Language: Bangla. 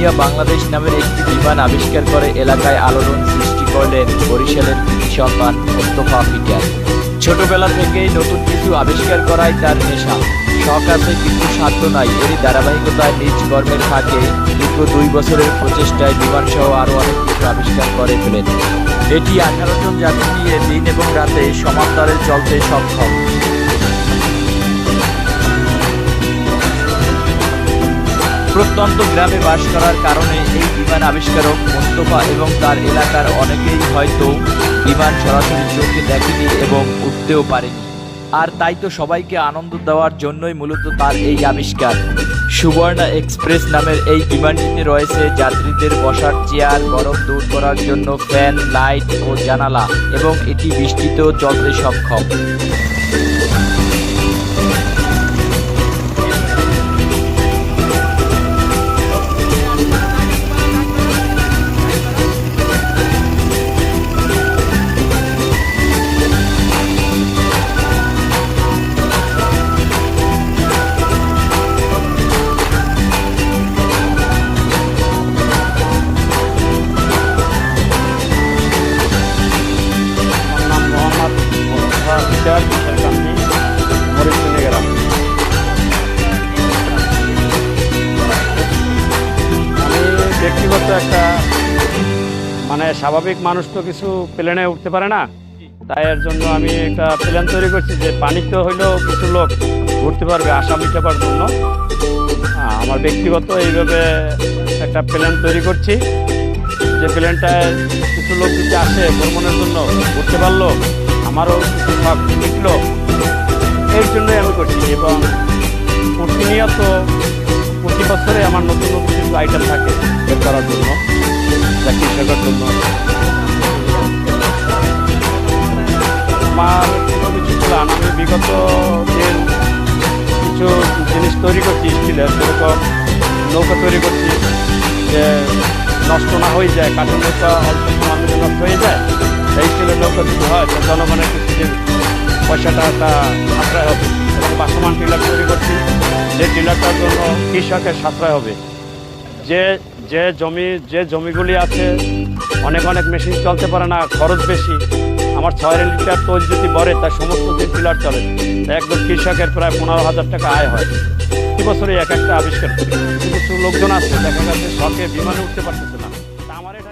ইন্ডিয়া বাংলাদেশ নামের একটি বিমান আবিষ্কার করে এলাকায় আলোড়ন সৃষ্টি করলেন বরিশালের কৃতি সন্তান মোস্তফা পিটার। ছোটবেলা থেকেই নতুন কিছু আবিষ্কার করাই তার নেশা। শখ আছে কিন্তু সাধ্য নাই। এরই ধারাবাহিকতায় নিজ কর্মের ফাঁকে দীর্ঘ 2 বছরের প্রচেষ্টায় বিমানসহ আরও অনেক কিছু আবিষ্কার করে ফেলেন। এটি 18 জন যাত্রী নিয়ে দিন এবং রাতে সমান্তরালে চলতে সক্ষম। প্রত্যন্ত গ্রামে বাস করার কারণে এই বিমান আবিষ্কারক মোস্তফা এবং তার এলাকার অনেকেই হয়তো বিমান সরাসরি চোখে দেখেনি এবং উঠতেও পারেনি। আর তাই তো সবাইকে আনন্দ দেওয়ার জন্যই মূলত তার এই আবিষ্কার। সুবর্ণা এক্সপ্রেস নামের এই বিমানটিতে রয়েছে যাত্রীদের বসার চেয়ার, গরম দূর করার জন্য ফ্যান, লাইট ও জানালা, এবং এটি বৃষ্টিতেও চলতে সক্ষম। ব্যক্তিগত একটা স্বাভাবিক মানুষ তো কিছু প্লেনে উঠতে পারে না, তাই এর জন্য আমি একটা প্ল্যান তৈরি করছি যে পানিতে হইলেও কিছু লোক ঘুরতে পারবে আশা মিটাবার জন্য। আমার ব্যক্তিগত এইভাবে একটা প্ল্যান তৈরি করছি যে প্লেনটায় কিছু লোক যদি আসে ভ্রমণের জন্য ঘুরতে পারলো, আমারও কিছু শখ মিটলো, এর জন্যই আমি করছি। এবং প্রতিনিয়ত প্রতি বছরে আমার নতুন নতুন কিছু আইটেম থাকে বের করার জন্য, চাকরি শেখার জন্য। আমার কিছু প্ল্যান, আমি বিগত দিন কিছু জিনিস তৈরি করছি স্টিলের, যেরকম নৌকা তৈরি করছি যে নষ্ট না হয়ে যায়, কাঠের নৌকা অল্প সময়ের মধ্যে নষ্ট হয়ে যায়, সেই স্টিলের নৌকা যদি হয় তো জনগণের কিছুদিন পয়সাটা একটা সাশ্রয় হবে। এবং বাসমান টিলার তৈরি করছি, যে টিলারটার জন্য কৃষকের সাশ্রয় হবে। যে জমিগুলি আছে অনেক মেশিন চলতে পারে না, খরচ বেশি, আমার 6 লিটার তৈরি যদি বড়ে তার সমস্ত দিন টিলার চলে, একদম কৃষকের প্রায় 15,000 টাকা আয় হয়। প্রতি বছরে এক একটা আবিষ্কার করি। কিছু লোকজন আছে দেখা গেছে শখে বিমানে উঠতে পারতেছে না, তা আমার এটা